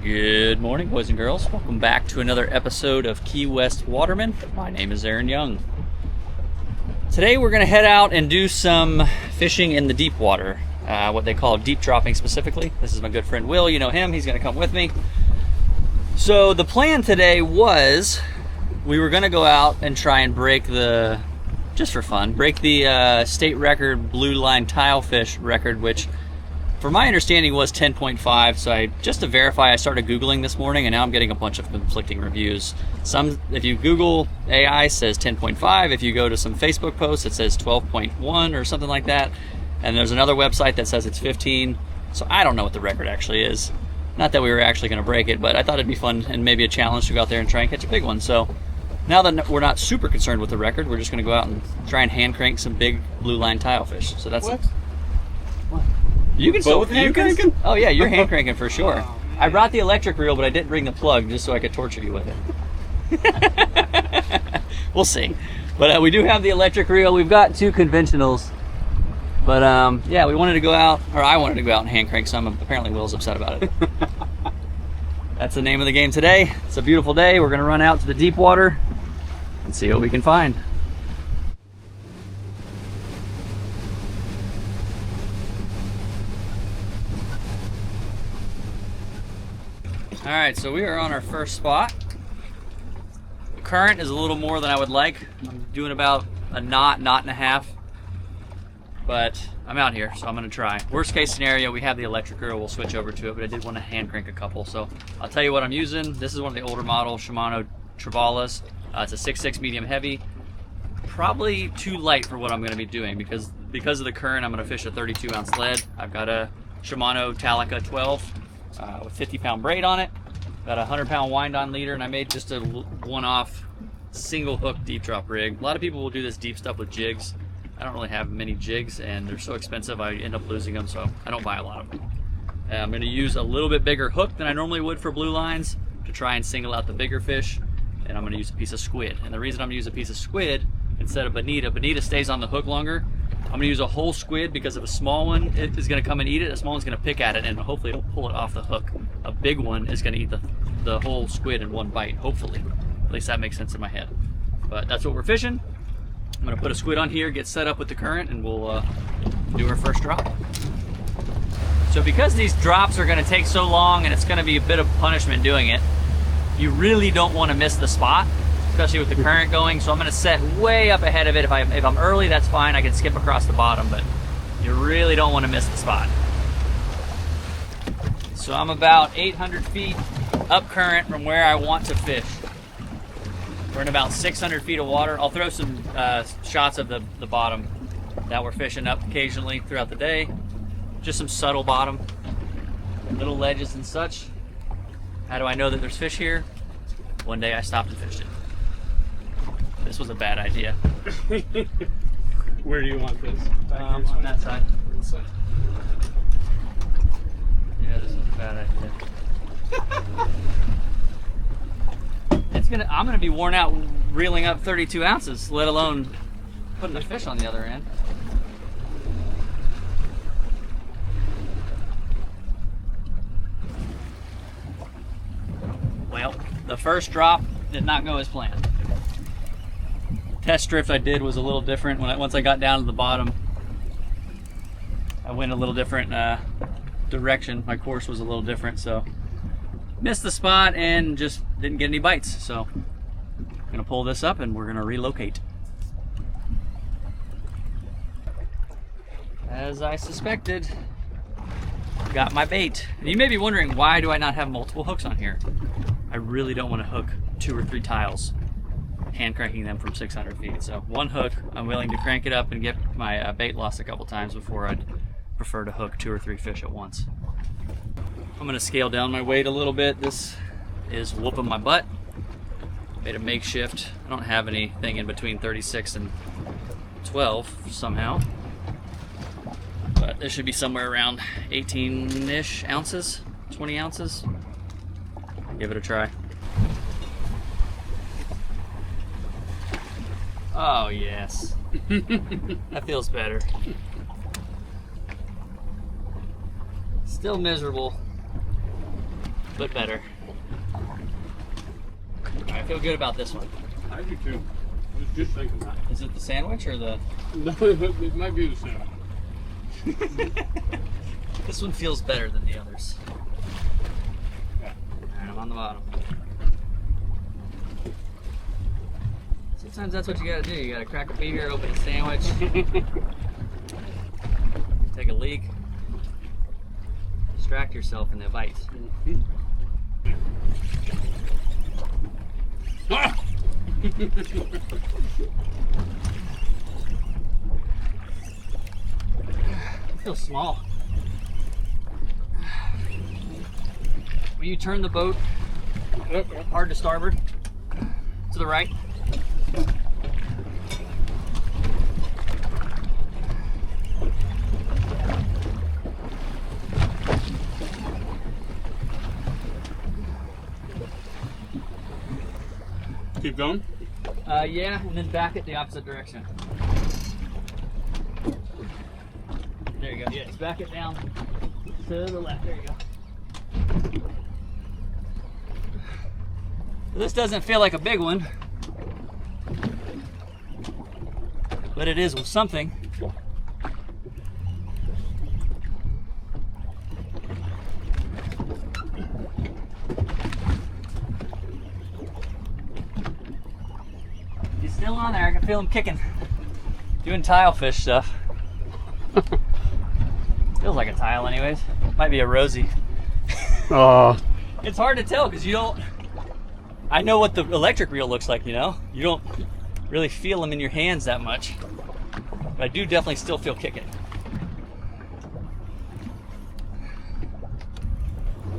Good morning, boys and girls. Welcome back to another episode of Key West Waterman. My name is Aaron Young. Today we're going to head out and do some fishing in the deep water, what they call deep dropping specifically. This is my good friend Will. You know him. He's going to come with me. So the plan today was we were going to go out and try and break the, just for fun, break the state record blue line tile fish record, which for my understanding was 10.5. So just to verify, I started Googling this morning and now I'm getting a bunch of conflicting reviews. Some, if you Google AI, says 10.5. If you go to some Facebook posts, it says 12.1 or something like that. And there's another website that says it's 15. So I don't know what the record actually is. Not that we were actually going to break it, but I thought it'd be fun and maybe a challenge to go out there and try and catch a big one. So now that we're not super concerned with the record, we're just going to go out and try and hand crank some big blue line tile fish. So that's what? You can still hand cranking? Oh yeah, you're hand cranking for sure. Oh, I brought the electric reel, but I didn't bring the plug just so I could torture you with it. We'll see. But we do have the electric reel. We've got two conventionals. But yeah, we wanted to go out, or I wanted to go out and hand crank some. Apparently Will's upset about it. That's the name of the game today. It's a beautiful day. We're gonna run out to the deep water and see what we can find. All right, so we are on our first spot. The current is a little more than I would like. I'm doing about a knot and a half, but I'm out here, so I'm gonna try. Worst case scenario, we have the electric reel, we'll switch over to it, but I did want to hand crank a couple. So I'll tell you what I'm using. This is one of the older model Shimano Travalas. It's a 6.6 medium heavy. Probably too light for what I'm gonna be doing because of the current, I'm gonna fish a 32 ounce lead. I've got a Shimano Talica 12 with 50-pound braid on it. Got a 100-pound wind-on leader, and I made just a one-off single hook deep drop rig. A lot of people will do this deep stuff with jigs. I don't really have many jigs, and they're so expensive I end up losing them, so I don't buy a lot of them. I'm going to use a little bit bigger hook than I normally would for blue lines to try and single out the bigger fish, and I'm going to use a piece of squid. And the reason I'm going to use a piece of squid instead of bonita stays on the hook longer. I'm going to use a whole squid because if a small one is going to come and eat it, a small one's going to pick at it and hopefully it'll pull it off the hook. A big one is going to eat the whole squid in one bite, hopefully. At least that makes sense in my head. But that's what we're fishing. I'm going to put a squid on here, get set up with the current, and we'll do our first drop. So because these drops are going to take so long and it's going to be a bit of punishment doing it, you really don't want to miss the spot, especially with the current going. So I'm going to set way up ahead of it. If I'm early, that's fine. I can skip across the bottom, but you really don't want to miss the spot. So I'm about 800 feet up current from where I want to fish. We're in about 600 feet of water. I'll throw some shots of the bottom that we're fishing up occasionally throughout the day. Just some subtle bottom, little ledges and such. How do I know that there's fish here? One day I stopped and fished it. This was a bad idea. Where do you want this? On that side. This side. Yeah, this was a bad idea. I'm gonna be worn out reeling up 32 ounces, let alone putting a fish on the other end. Well, the first drop did not go as planned. Test drift I did was a little different. Once I got down to the bottom, I went a little different direction. My course was a little different, so missed the spot and just didn't get any bites. So I'm gonna pull this up and we're gonna relocate. As I suspected, got my bait. And you may be wondering, why do I not have multiple hooks on here? I really don't want to hook 2 or 3 tiles, hand cranking them from 600 feet. So one hook, I'm willing to crank it up and get my bait lost a couple times before I'd prefer to hook 2 or 3 fish at once. I'm gonna scale down my weight a little bit. This is whooping my butt. Made a makeshift. I don't have anything in between 36 and 12 somehow. But this should be somewhere around 18-ish ounces, 20 ounces. Give it a try. Oh yes. That feels better. Still miserable, bit better. I feel good about this one. I do too. I was just thinking that. Is it the sandwich or the... No, it might be the same. This one feels better than the others. Yeah. Alright, I'm on the bottom. Sometimes that's what you gotta do. You gotta crack a beer, open a sandwich, take a leak, distract yourself in the bite. Ah! It feels small. Will you turn the boat hard to starboard? To the right? Keep going. Yeah, and then back it the opposite direction. There you go. Yeah, just back it down to the left. There you go. This doesn't feel like a big one, but it is with something. He's still on there. I can feel him kicking. Doing tile fish stuff. Feels like a tile anyways. Might be a rosy. Oh. It's hard to tell because you don't... I know what the electric reel looks like, you know? You don't really feel them in your hands that much. But I do definitely still feel kicking.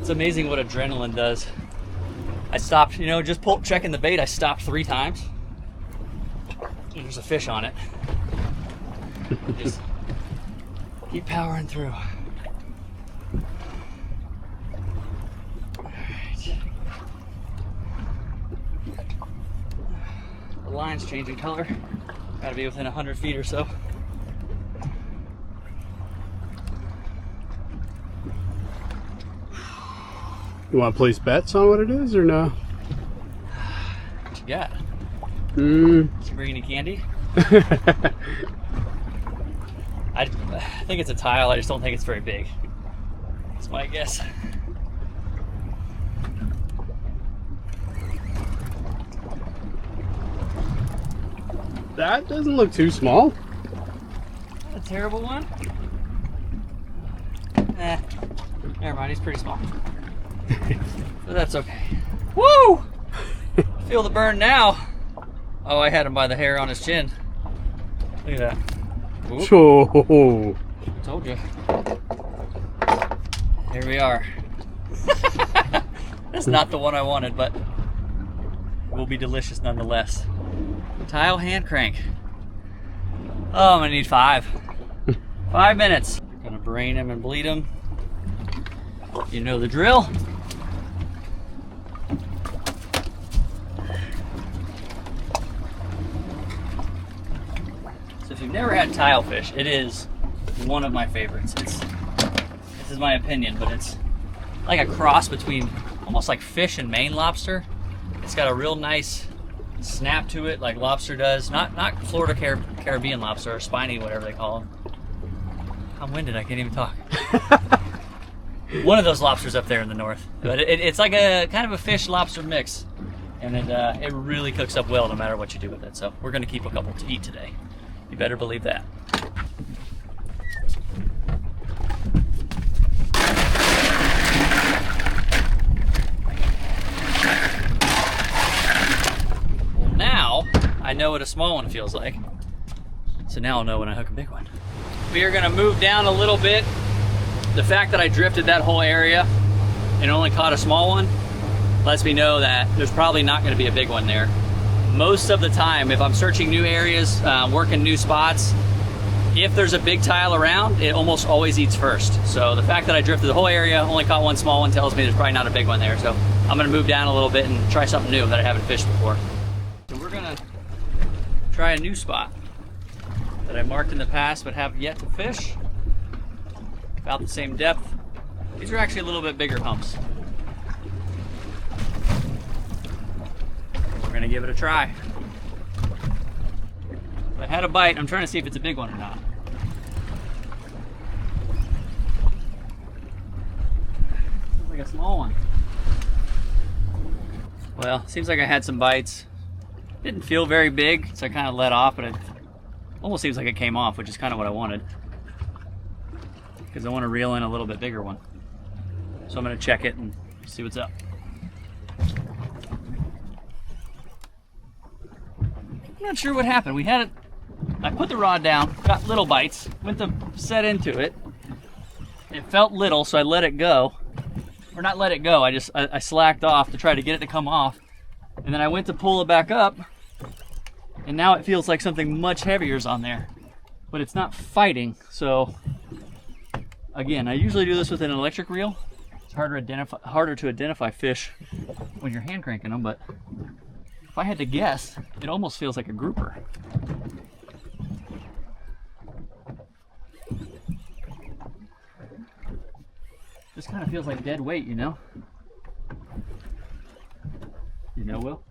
It's amazing what adrenaline does. I stopped, you know, just checking the bait, I stopped 3 times. And there's a fish on it. Just keep powering through. The line's changing color. Gotta be within 100 feet or so. You want to place bets on what it is or no? What you got? Mm. Some greeny candy? I think it's a tile, I just don't think it's very big. That's my guess. That doesn't look too small. Not a terrible one. Never mind, he's pretty small. But that's okay. Woo! Feel the burn now. Oh, I had him by the hair on his chin. Look at that. Whoop. Oh. Told you. Here we are. That's not the one I wanted, but it will be delicious nonetheless. Tile hand crank. Oh, I'm gonna need 5. 5 minutes. Gonna brain him and bleed him. You know the drill. So if you've never had tile fish, it is one of my favorites. This is my opinion, but it's like a cross between almost like fish and Maine lobster. It's got a real nice snap to it, like lobster does. Not Florida Caribbean lobster or spiny, whatever they call them. I'm winded. I can't even talk. One of those lobsters up there in the north, but it's like a kind of a fish lobster mix, and it really cooks up well no matter what you do with it. So we're gonna keep a couple to eat today. You better believe that. Well, now I know what a small one feels like. So now I'll know when I hook a big one. We are gonna move down a little bit. The fact that I drifted that whole area and only caught a small one lets me know that there's probably not gonna be a big one there. Most of the time, if I'm searching new areas, working new spots, if there's a big tile around, it almost always eats first. So the fact that I drifted the whole area, only caught one small one, tells me there's probably not a big one there. So I'm gonna move down a little bit and try something new that I haven't fished before. So we're gonna try a new spot that I marked in the past but have yet to fish. About the same depth. These are actually a little bit bigger humps. gonna give it a try. I had a bite. I'm trying to see if it's a big one or not. Looks like a small one. Well, seems like I had some bites. Didn't feel very big, so I kind of let off, but it almost seems like it came off, which is kind of what I wanted. Because I want to reel in a little bit bigger one. So I'm going to check it and see what's up. I'm not sure what happened. We had it. I put the rod down, got little bites, went to set into it. It felt little, so I let it go. Or not let it go, I slacked off to try to get it to come off. And then I went to pull it back up, and now it feels like something much heavier is on there. But it's not fighting, so again, I usually do this with an electric reel. It's harder to identify fish when you're hand cranking them, but if I had to guess, it almost feels like a grouper. This kind of feels like dead weight, you know? You know, Will?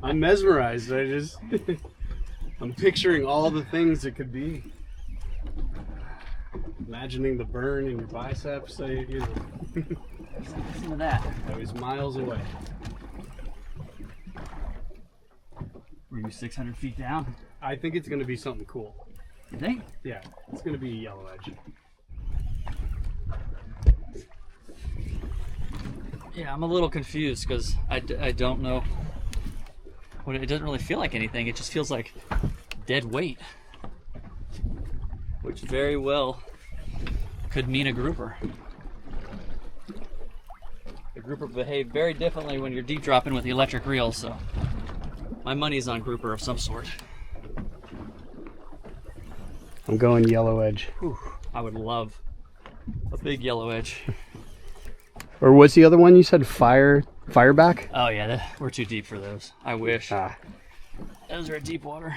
I'm mesmerized. I'm picturing all the things it could be. Imagining the burn in your biceps. So, you know. Listen to that. I was miles away. Were you 600 feet down? I think it's going to be something cool. You think? Yeah, it's going to be a yellow edge. Yeah, I'm a little confused because I don't know. It doesn't really feel like anything. It just feels like dead weight, which very well could mean a grouper. The grouper behave very differently when you're deep dropping with the electric reel, so my money's on grouper of some sort. I'm going yellow edge. Whew, I would love a big yellow edge. Or what's the other one you said? Fireback? Oh yeah, we're too deep for those. I wish. Ah. Those are at deep water.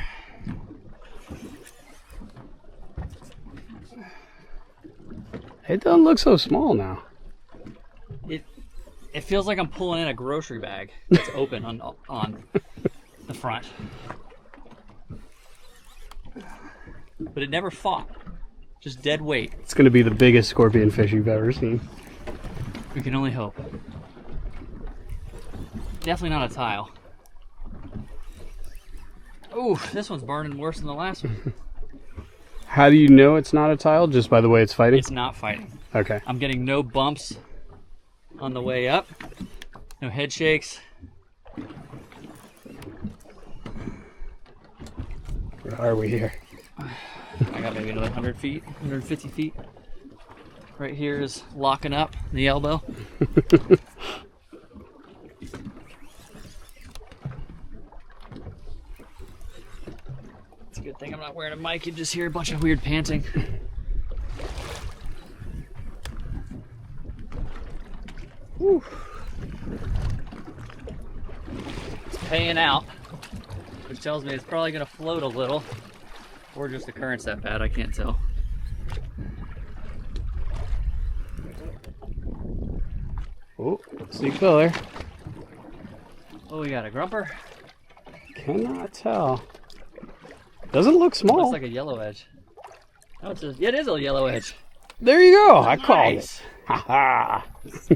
It doesn't look so small now. It feels like I'm pulling in a grocery bag that's open on the front. But it never fought. Just dead weight. It's going to be the biggest scorpion fish you've ever seen. We can only hope. Definitely not a tile. Ooh, this one's burning worse than the last one. How do you know it's not a tile? Just by the way it's fighting? It's not fighting. Okay. I'm getting no bumps on the way up. No head shakes. Where are we here? I got maybe another 100 feet, 150 feet. Right here is locking up the elbow. It's a good thing I'm not wearing a mic. You just hear a bunch of weird panting. Whew. It's paying out, which tells me it's probably going to float a little, or just the current's that bad. I can't tell. Oh, see color. Oh, we got a grumper. Cannot tell. Doesn't look small. Looks like a yellow edge. Oh, yeah, it is a yellow edge. There you go. I called it. Nice. Ha ha. Look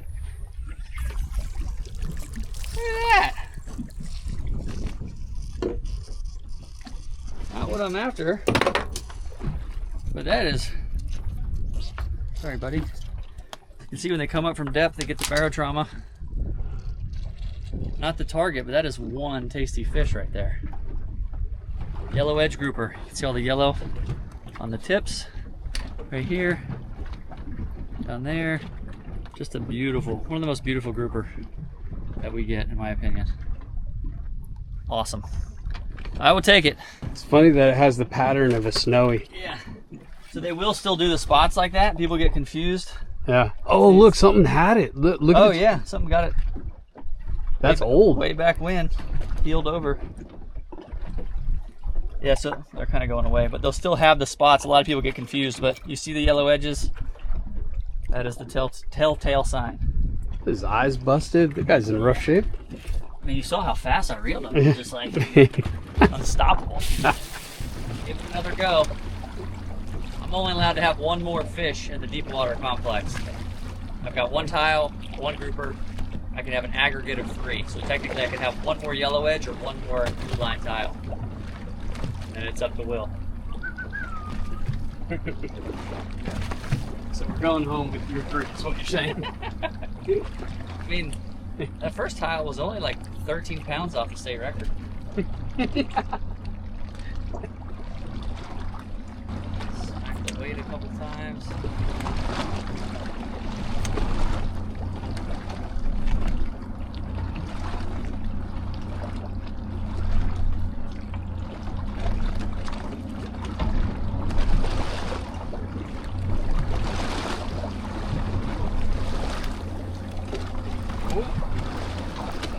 at that. Not what I'm after, but that is. Sorry, buddy. You can see when they come up from depth, they get the barotrauma. Not the target, but that is one tasty fish right there. Yellow edge grouper. You can see all the yellow on the tips, right here, down there. Just a beautiful, one of the most beautiful grouper that we get, in my opinion. Awesome. I will take it. It's funny that it has the pattern of a snowy. Yeah. So they will still do the spots like that. People get confused. Yeah. Oh, look, something had it. Look Oh at yeah, something got it. That's old. Way back when, healed over. Yeah, so they're kind of going away, but they'll still have the spots. A lot of people get confused, but you see the yellow edges? That is the telltale sign. His eyes busted. The guy's in rough shape. I mean, you saw how fast I reeled him. It was just like unstoppable. Give it another go. I'm only allowed to have one more fish in the deep water complex. I've got one tile, one grouper. I can have an aggregate of 3. So technically I can have one more yellow edge or one more blue line tile. And it's up to Will. So we're going home with your 3, is what you're saying. I mean, that first tile was only like 13 pounds off the state record. Smack the weight a couple times.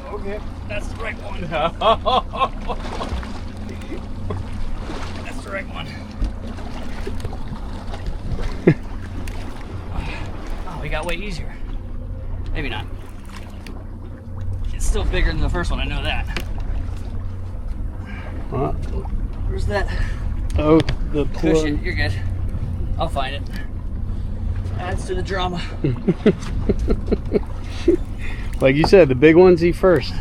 Okay. That's the right one. That's the right one. Oh, we got way easier. Maybe not. It's still bigger than the first one, I know that. Where's that? Oh, the Push plug. it, you're good. I'll find it. Adds to the drama. Like you said, the big ones eat first.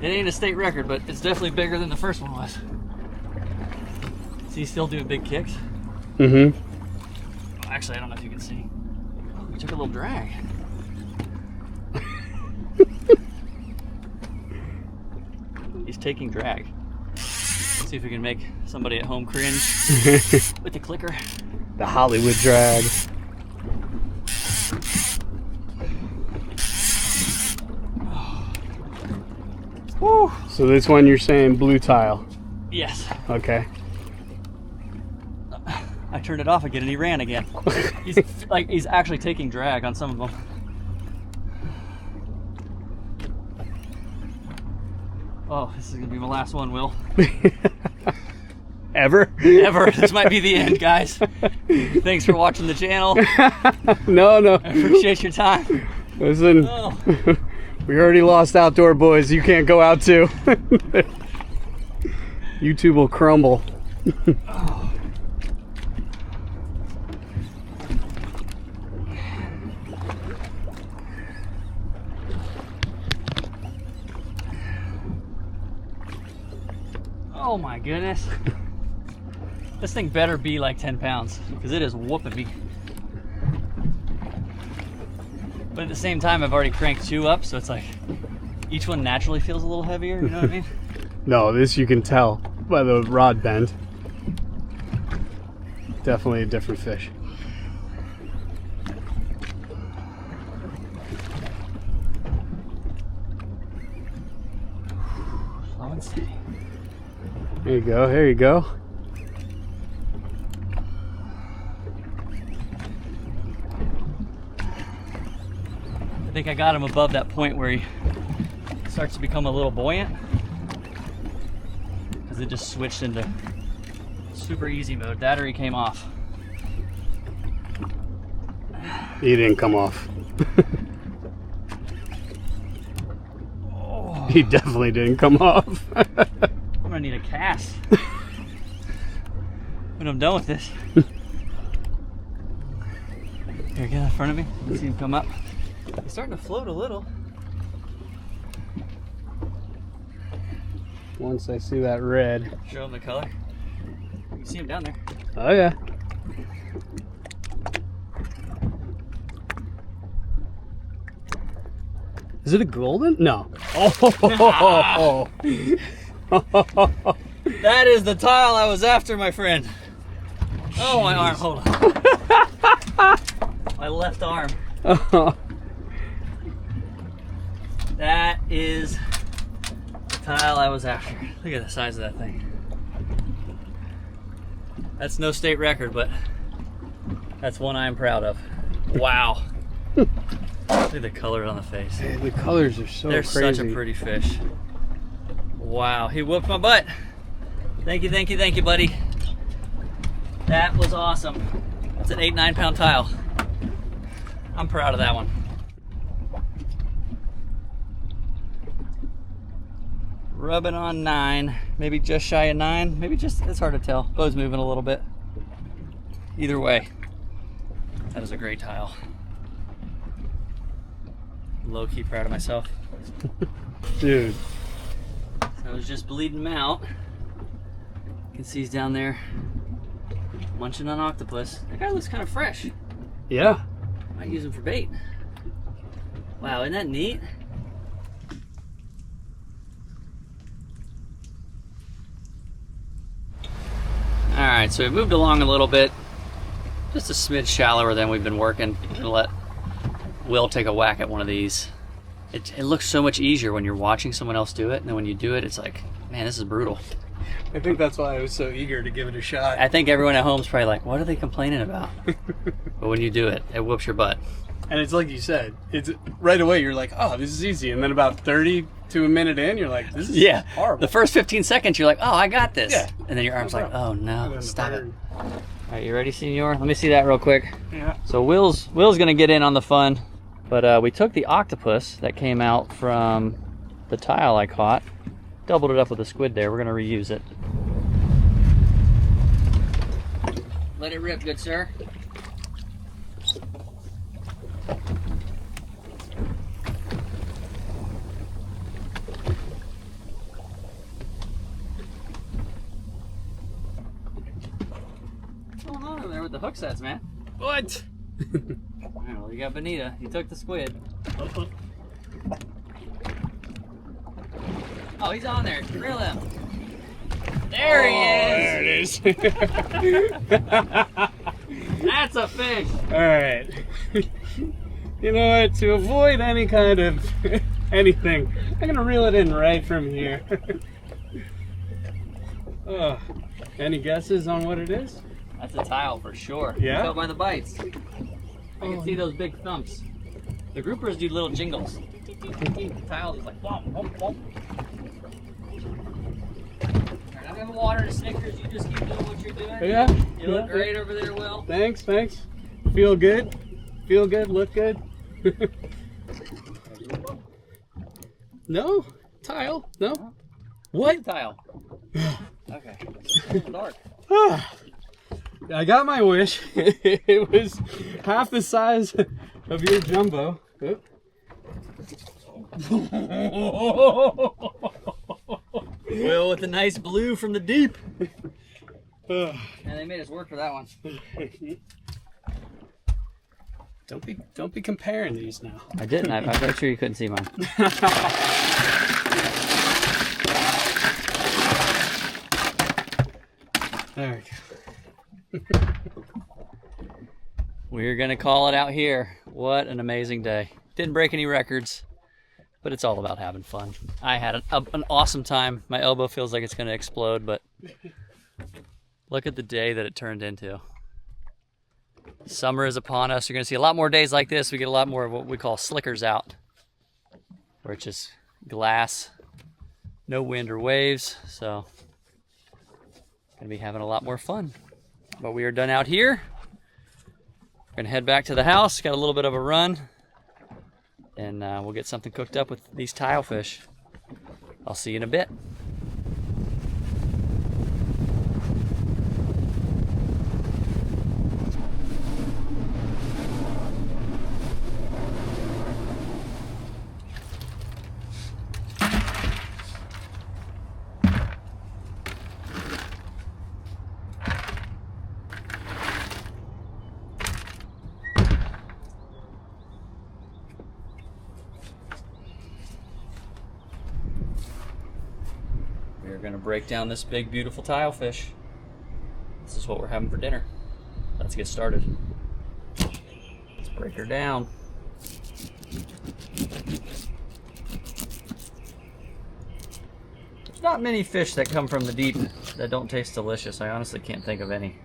It ain't a state record, but it's definitely bigger than the first one was. Is he still doing big kicks? Mm-hmm. Oh, actually, I don't know if you can see. Oh, we took a little drag. He's taking drag. Let's see if we can make somebody at home cringe with the clicker. The Hollywood drag. Woo! So this one you're saying blue tile. Yes. Okay. I turned it off again and he ran again. He's actually taking drag on some of them. Oh, this is gonna be my last one, Will. Ever? Ever. This might be the end, guys. Thanks for watching the channel. No. I appreciate your time. Listen, Oh. we already lost Outdoor Boys. You can't go out too. YouTube will crumble. Oh my goodness. This thing better be like 10 pounds because it is whooping me. But at the same time, I've already cranked 2 up, so it's like each one naturally feels a little heavier, you know what I mean? No, this you can tell by the rod bend. Definitely a different fish. Slow and steady. There you go, there you go. I think I got him above that point where he starts to become a little buoyant because it just switched into super easy mode. That or he came off. He didn't come off. Oh, He definitely didn't come off. I'm gonna need a cast when I'm done with this. Here, get in front of me. See him come up. He's starting to float a little. Once I see that red. Show him the color. You can see him down there. Oh yeah. Is it a golden? No. Oh. That is the tile I was after, my friend. Oh, my arm. Hold on. My left arm. That is the tile I was after. Look at the size of that thing. That's no state record, but that's one I'm proud of. Wow. Look at the color on the face. Hey, the colors are so They're crazy. such a pretty fish. Wow, he whooped my butt. Thank you, buddy. That was awesome. That's an 8-9 pound tile. I'm proud of that one. Rubbing on 9, maybe just shy of 9, maybe just, it's hard to tell. Boat's moving a little bit. Either way, that is a great tile. Low-key proud of myself. Dude. So I was just bleeding him out. You can see he's down there munching on octopus. That guy looks kind of fresh. Yeah. Might use him for bait. Wow, isn't that neat? Alright, so we've moved along a little bit. Just a smidge shallower than we've been working. I'm gonna let Will take a whack at one of these. It looks so much easier when you're watching someone else do it, and then when you do it, it's like, man, this is brutal. I think that's why I was so eager to give it a shot. I think everyone at home's probably like, what are they complaining about? But when you do it, it whoops your butt. And it's like you said, it's right away you're like, oh, this is easy. And then about 30 to a minute in, you're like, this is horrible. The first 15 seconds, you're like, oh, I got this. Yeah. And then your arm's like, oh no, stop it. burn. All right, you ready, senor? Let me see that real quick. Yeah. So Will's gonna get in on the fun, but we took the octopus that came out from the tile I caught, doubled it up with a squid there. We're gonna reuse it. Let it rip, good sir. What's going on over there with the hook sets, man? What? Well, you got Bonita. He took the squid. Oh, he's on there. Reel him. There he is. There it is. That's a fish. All right. You know what? To avoid any kind of anything, I'm gonna reel it in right from here. Oh, any guesses on what it is? That's a tile for sure. Yeah? You can tell by the bites. I can see those big thumps. The groupers do little jingles. The tile is like womp, womp, womp. Alright, I'm having water and Snickers. You just keep doing what you're doing. Yeah. You look great over there, Will. Thanks. Feel good. Feel good. Look good. No tile. No. What tile? Okay. It's a little dark. I got my wish. It was half the size of your jumbo. Will with the nice blue from the deep. And they made us work for that one. Don't be comparing these now. I didn't. I'm very sure you couldn't see mine. There we go. We're gonna call it out here. What an amazing day. Didn't break any records, but it's all about having fun. I had an awesome time. My elbow feels like it's gonna explode, but look at the day that it turned into. Summer is upon us. You're gonna see a lot more days like this. We get a lot more of what we call slickers out, where it's just glass, no wind or waves. So gonna be having a lot more fun. But we are done out here. We're gonna head back to the house. Got a little bit of a run, and we'll get something cooked up with these tile fish. I'll see you in a bit. We're gonna break down this big, beautiful tile fish. This is what we're having for dinner. Let's get started. Let's break her down. There's not many fish that come from the deep that don't taste delicious. I honestly can't think of any.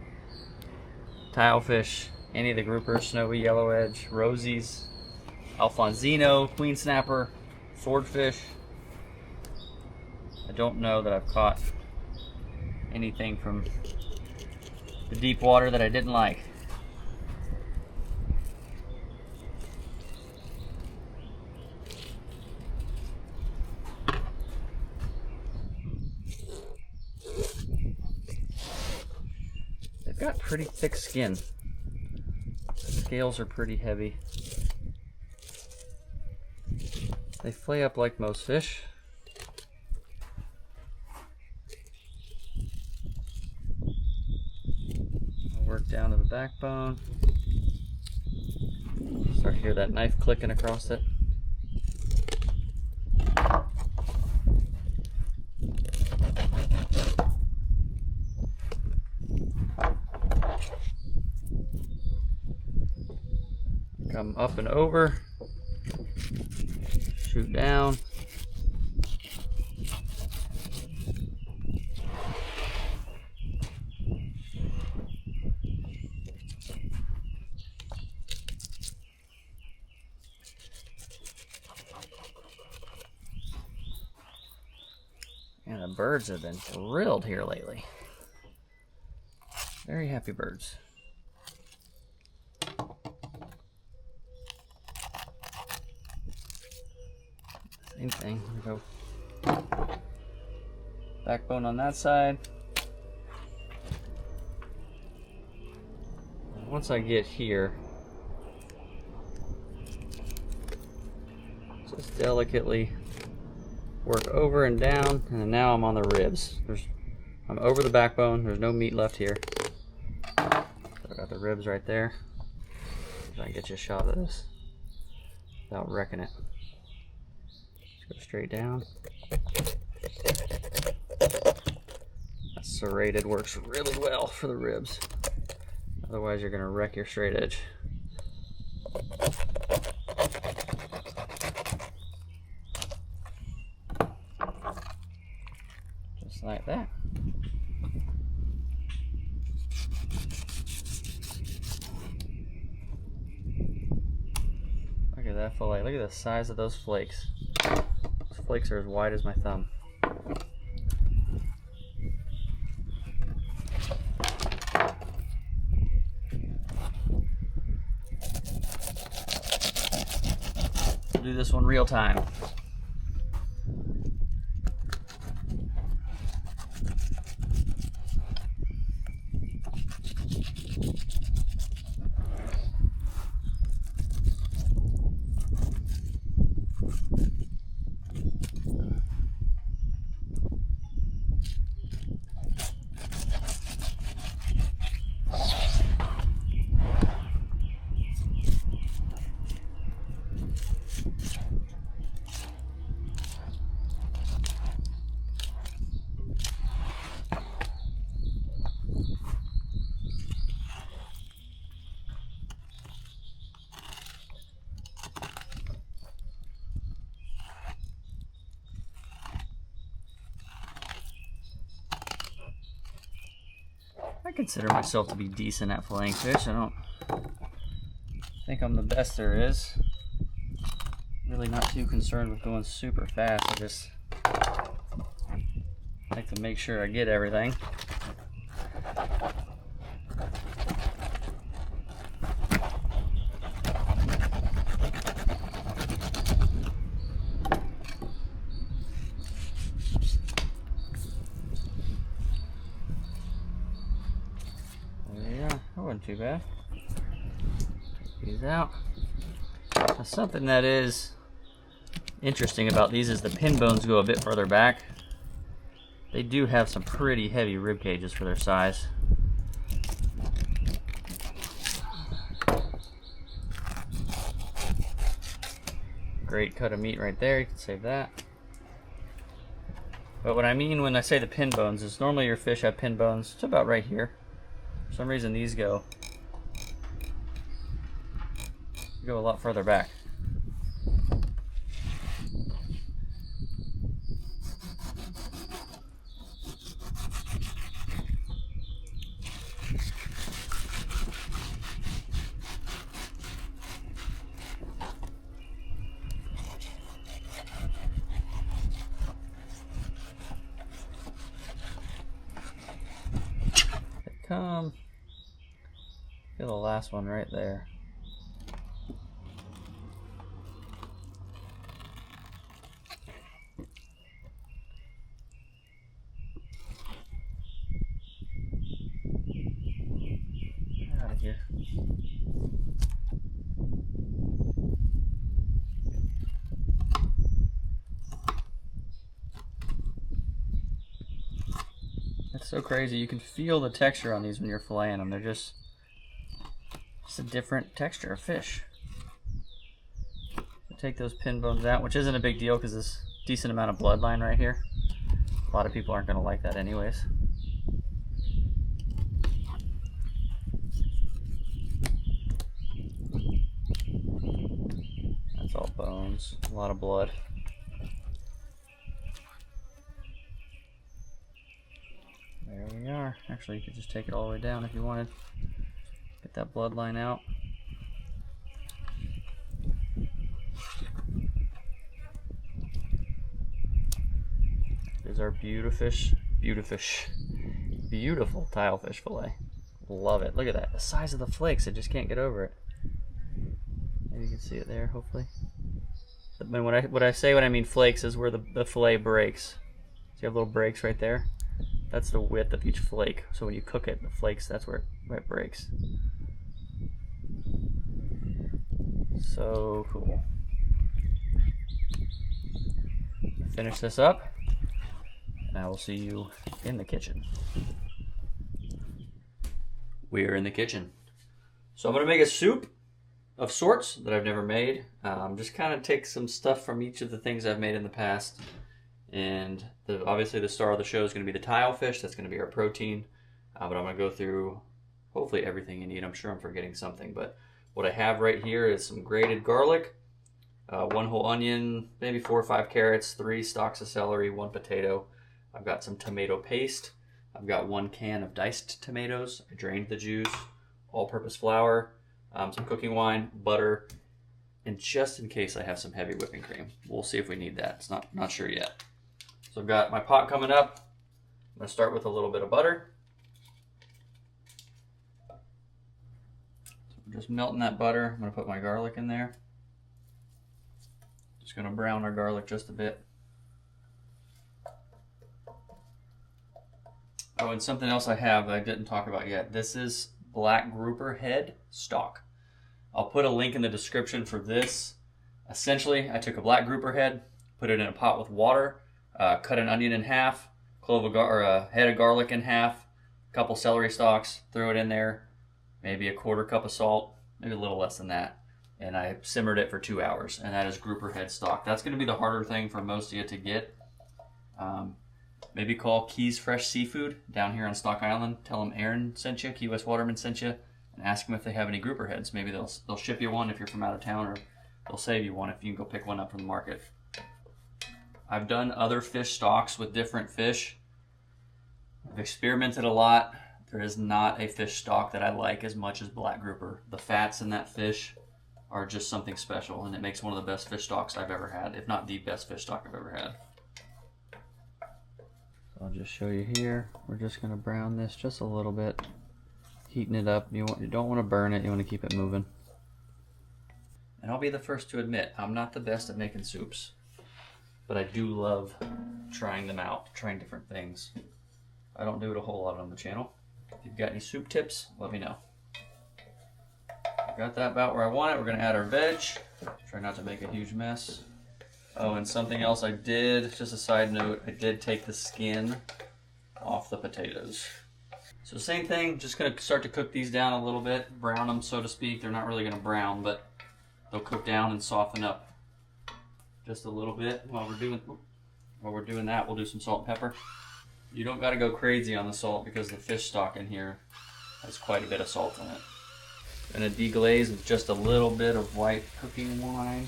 Tile fish, any of the groupers, snowy yellow edge, rosies, alfonzino, queen snapper, swordfish. I don't know that I've caught anything from the deep water that I didn't like. they've got pretty thick skin. The scales are pretty heavy. They flay up like most fish. I'll work down to the backbone. Start to hear that knife clicking across it. Come up and over, shoot down. And the birds have been thrilled here lately. Very happy birds. Same thing. Go backbone on that side. Once I get here, just delicately work over and down, and now I'm on the ribs. I'm over the backbone. There's no meat left here. So I got the ribs right there. Try and get you a shot of this without wrecking it. Go straight down. That serrated works really well for the ribs. Otherwise you're gonna wreck your straight edge. Just like that. Look at that fillet. Look at the size of those flakes. Flakes are as wide as my thumb. We'll do this one real time. I consider myself to be decent at filleting fish. I don't think I'm the best there is. Really not too concerned with going super fast. I just like to make sure I get everything. Too bad. Take these out. Now, something that is interesting about these is the pin bones go a bit further back. They do have some pretty heavy rib cages for their size. Great cut of meat right there. You can save that. But what I mean when I say the pin bones is normally your fish have pin bones to about right here. For some reason these go a lot further back. Come. Feel the last one right there. you. It's so crazy. You can feel the texture on these when you're filleting them. They're just a different texture of fish. Take those pin bones out, which isn't a big deal because there's a decent amount of bloodline right here. A lot of people aren't going to like that anyways. That's all bones, a lot of blood. There we are. Actually, you could just take it all the way down if you wanted. Get that bloodline out. There's our beautiful tilefish fillet. Love it. Look at that. The size of the flakes. I just can't get over it. Maybe you can see it there, hopefully. When I mean flakes is where the fillet breaks. So you have little breaks right there. That's the width of each flake. So when you cook it, the flakes, that's where it breaks. So cool. Finish this up, and I will see you in the kitchen. We are in the kitchen. So I'm going to make a soup of sorts that I've never made. Just kind of take some stuff from each of the things I've made in the past. And obviously the star of the show is going to be the tile fish. That's going to be our protein. But I'm going to go through hopefully everything you need. I'm sure I'm forgetting something. But what I have right here is some grated garlic, 1 whole onion, maybe 4 or 5 carrots, 3 stalks of celery, 1 potato. I've got some tomato paste. I've got 1 can of diced tomatoes. I drained the juice, all-purpose flour, some cooking wine, butter, and just in case I have some heavy whipping cream. We'll see if we need that. It's not sure yet. So I've got my pot coming up. I'm going to start with a little bit of butter. So I'm just melting that butter. I'm going to put my garlic in there. Just going to brown our garlic just a bit. Oh, and something else I have that I didn't talk about yet. This is black grouper head stock. I'll put a link in the description for this. Essentially, I took a black grouper head, put it in a pot with water, cut an onion in half, a head of garlic in half, a couple celery stalks, threw it in there, maybe a 1/4 cup of salt, maybe a little less than that, and I simmered it for 2 hours, and that is grouper head stock. That's going to be the harder thing for most of you to get. Maybe call Keys Fresh Seafood down here on Stock Island. Tell them Aaron sent you, Key West Waterman sent you, and ask them if they have any grouper heads. Maybe they'll ship you one if you're from out of town, or they'll save you one if you can go pick one up from the market. I've done other fish stocks with different fish. I've experimented a lot. There is not a fish stock that I like as much as black grouper. The fats in that fish are just something special, and it makes one of the best fish stocks I've ever had, if not the best fish stock I've ever had. So I'll just show you here. We're just going to brown this just a little bit, heating it up. You don't want to burn it. You want to keep it moving. And I'll be the first to admit, I'm not the best at making soups, but I do love trying them out, trying different things. I don't do it a whole lot on the channel. If you've got any soup tips, let me know. Got that about where I want it. We're going to add our veg. Try not to make a huge mess. Oh, and something else I did, just a side note, I did take the skin off the potatoes. So same thing, just going to start to cook these down a little bit, brown them so to speak. They're not really going to brown, but they'll cook down and soften up just a little bit. While we're doing that, we'll do some salt and pepper. You don't got to go crazy on the salt because the fish stock in here has quite a bit of salt in it. Gonna deglaze with just a little bit of white cooking wine.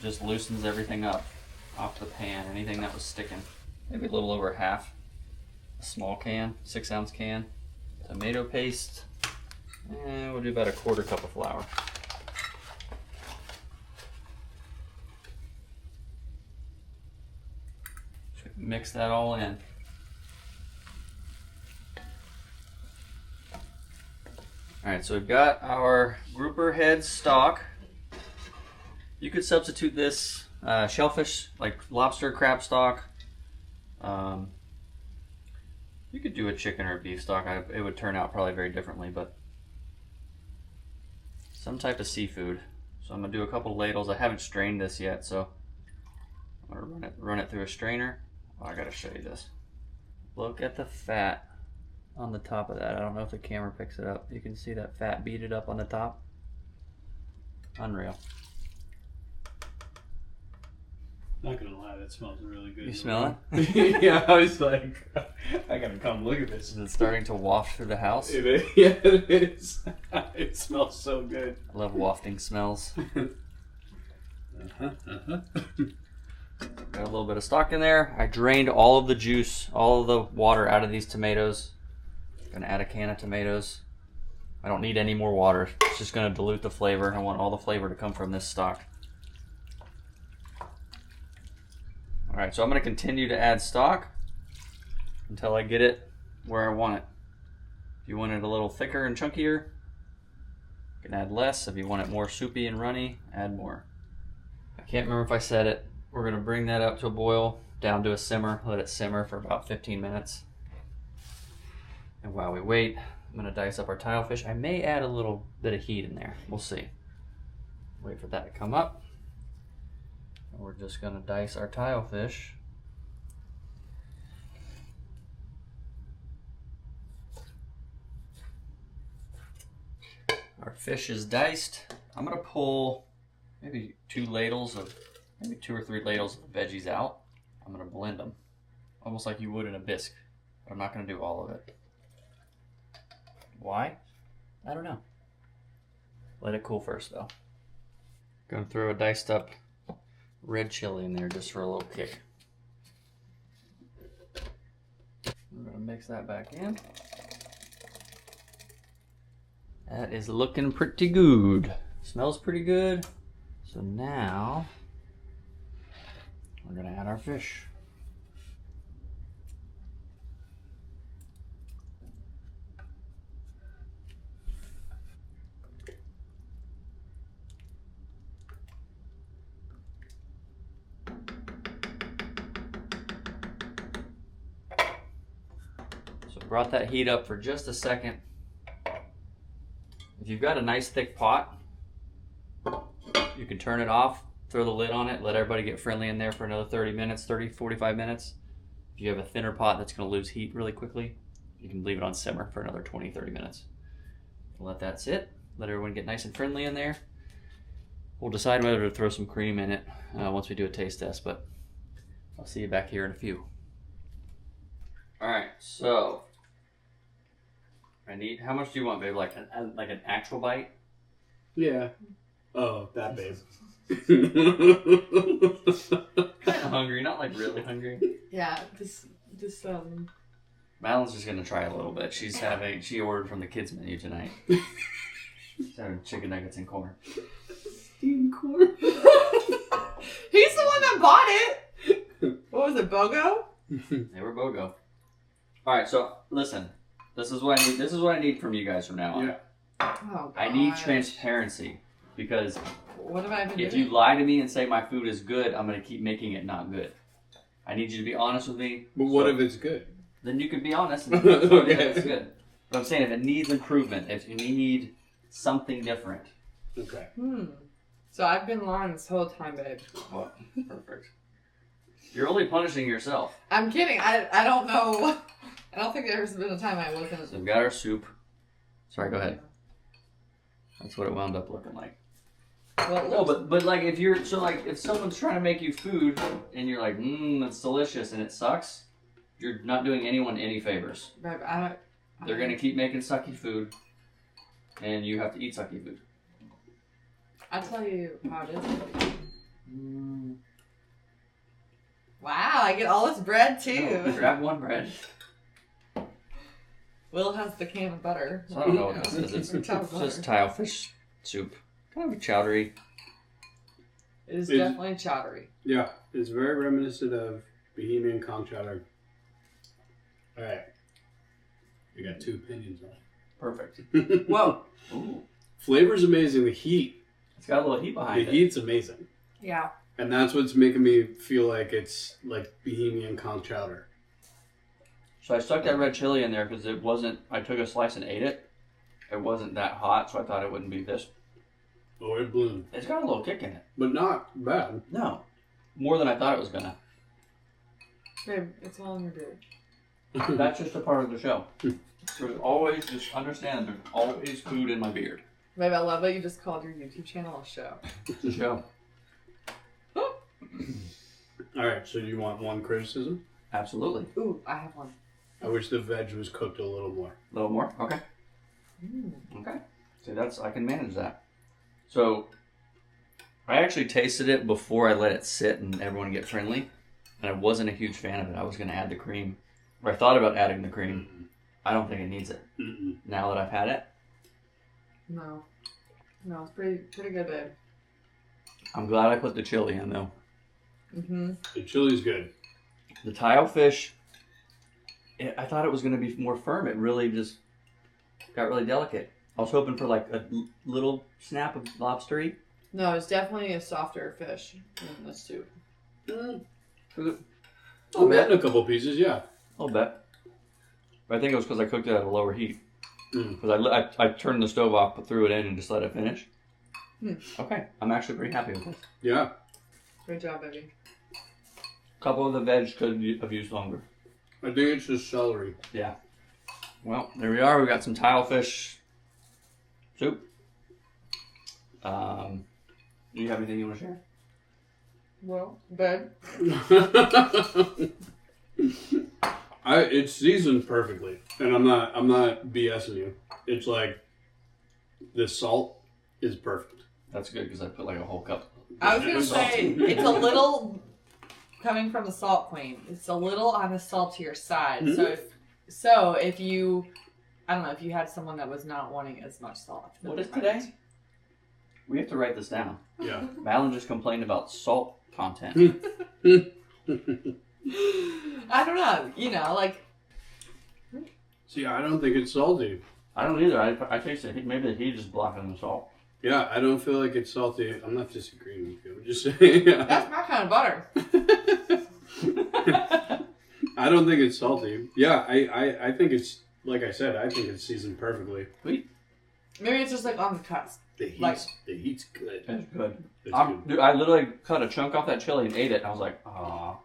Just loosens everything up off the pan, anything that was sticking. Maybe a little over half. A small can, 6-ounce can. Tomato paste, and we'll do about a 1/4 cup of flour. Mix that all in. Alright, so we've got our grouper head stock. You could substitute this shellfish, like lobster, crab stock. You could do a chicken or a beef stock. It would turn out probably very differently, but some type of seafood. So I'm gonna do a couple ladles. I haven't strained this yet, so I'm gonna run it through a strainer. Oh, I gotta show you this. Look at the fat on the top of that. I don't know if the camera picks it up. You can see that fat beaded up on the top. Unreal. Not gonna lie, that smells really good. You smell it? Yeah, I was like, I gotta come look at this. Is it starting to waft through the house? It is. Yeah, it is. It smells so good. I love wafting smells. Got a little bit of stock in there. I drained all of the juice, all of the water out of these tomatoes. Gonna add a can of tomatoes. I don't need any more water. It's just gonna dilute the flavor. I want all the flavor to come from this stock. All right, so I'm gonna continue to add stock until I get it where I want it. If you want it a little thicker and chunkier, you can add less. If you want it more soupy and runny, add more. I can't remember if I said it. We're gonna bring that up to a boil, down to a simmer, let it simmer for about 15 minutes. And while we wait, I'm gonna dice up our tile fish. I may add a little bit of heat in there. We'll see. Wait for that to come up. And we're just gonna dice our tile fish. Our fish is diced. I'm gonna pull maybe maybe 2 or 3 ladles of the veggies out. I'm gonna blend them, almost like you would in a bisque. But I'm not gonna do all of it. Why? I don't know. Let it cool first though. Gonna throw a diced up red chili in there just for a little kick. We're gonna mix that back in. That is looking pretty good. Smells pretty good. So now we're gonna add our fish. So brought that heat up for just a second. If you've got a nice thick pot, you can turn it off, throw the lid on it, let everybody get friendly in there for another 30 minutes, 30, 45 minutes. If you have a thinner pot that's going to lose heat really quickly, you can leave it on simmer for another 20, 30 minutes. Let that sit, let everyone get nice and friendly in there. We'll decide whether to throw some cream in it once we do a taste test, but I'll see you back here in a few. All right, so I need, how much do you want, babe? Like an actual bite? Yeah. Oh, that babe. Kind of hungry, not like really hungry. Yeah, just Madeline's just gonna try a little bit. She ordered from the kids menu tonight. She's having chicken nuggets and corn. Steamed corn. He's the one that bought it. What was it, BOGO? They were BOGO. All right, so listen. This is what I need. This is what I need from you guys from now on. Yeah. Oh, I need transparency because what have I been if doing? you lie to me and say my food is good, I'm gonna keep making it not good. I need you to be honest with me. But what if it's good? Then you can be honest and tell me Okay. that it's good. But I'm saying if it needs improvement, if you need something different. Okay. So I've been lying this whole time, babe. Well, perfect. You're only punishing yourself. I'm kidding. I don't know. I don't think there's been a time I wasn't. So we've got our soup. Sorry, go ahead. That's what it wound up looking like. Well, it No, looks- but like if someone's trying to make you food and you're like, that's delicious and it sucks, you're not doing anyone any favors. babe, They're gonna keep making sucky food, and you have to eat sucky food. I'll tell you how it is. Wow, I get all this bread too. No, grab one bread. Will has the can of butter. So I don't know what this is. It's Tile butter. just tile fish soup. Kind of a chowdery. It is Is- definitely chowdery. Yeah, it's very reminiscent of Bohemian conch chowder. All right. We got 2 opinions on Perfect. it. Whoa. Ooh. Flavor's amazing. The heat. It's got a little heat The behind it. heat's amazing. Yeah. And that's what's making me feel like it's like Bohemian conch chowder. So I stuck that red chili in there because it wasn't, I took a slice and ate it. It wasn't that hot, so I thought it wouldn't be this Oh, it bloomed. It's got a little kick in it. But not bad. No. More than I thought it was gonna. Babe, it's all in your beard. That's just a part of the show. There's always, just understand, there's always food in my beard. Babe, I love that you just called your YouTube channel a show. It's a show. Alright, so you want one criticism? Absolutely. Ooh, I have one. I wish the veg was cooked a little more. A little more? Okay. Okay. See, I can manage that. So, I actually tasted it before I let it sit and everyone get friendly. And I wasn't a huge fan of it. I was going to add the cream. Or I thought about adding the cream. I don't think it needs it. Now that I've had it. No. No, it's pretty good, babe. I'm glad I put the chili in, though. Mm-hmm. The chili's good. The tile fish, I thought it was going to be more firm. It really just got really delicate. I was hoping for like a little snap of lobstery. No, it's definitely a softer fish in the soup. I'm betting a couple pieces, yeah. A little bit. But I think it was because I cooked it at a lower heat. Because I turned the stove off, but threw it in and just let it finish. Okay, I'm actually pretty happy with this. Yeah. Great job, baby. A couple of the veg could have used longer. I think it's just celery. Yeah. Well, there we are. We got some tile fish soup. Do you have anything you want to share? Well, babe. It's seasoned perfectly, and I'm not BSing you. It's like the salt is perfect. That's good because I put like a whole cup. I was gonna say it's a little coming from the salt queen. It's a little on the saltier side. Mm-hmm. So if you, I don't know, if you had someone that was not wanting as much salt. What is today? We have to write this down. Yeah. Valen just complained about salt content. I don't know. You know, like. See, I don't think it's salty. I don't either. I taste it. Maybe he just blocking the salt. Yeah, I don't feel like it's salty. I'm not disagreeing with you. I'm just saying. That's my kind of butter. I don't think it's salty. Yeah, I think it's, like I said, I think it's seasoned perfectly. Sweet. Maybe it's just like on the cusp. The heat's, Like- the heat's good. It's good. It's good. Dude, I literally cut a chunk off that chili and ate it. And I was like, ah.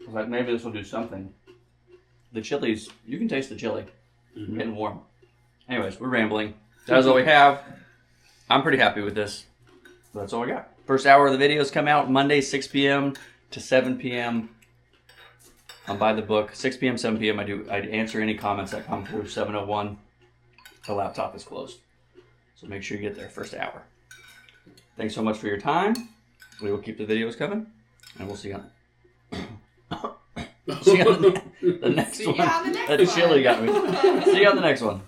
I was like, maybe this will do something. The chili's, you can taste the chili. Mm-hmm. Getting warm. Anyways, we're rambling. That's all we have. I'm pretty happy with this. That's all we got. First hour of the videos come out Monday, 6 p.m. to 7 p.m. I'm by the book. 6 p.m., 7 p.m. I answer any comments that come through. 7:01. The laptop is closed. So make sure you get there first hour. Thanks so much for your time. We will keep the videos coming. And we'll see you on the next one. See you on the next That one. chili got me. See you on the next one.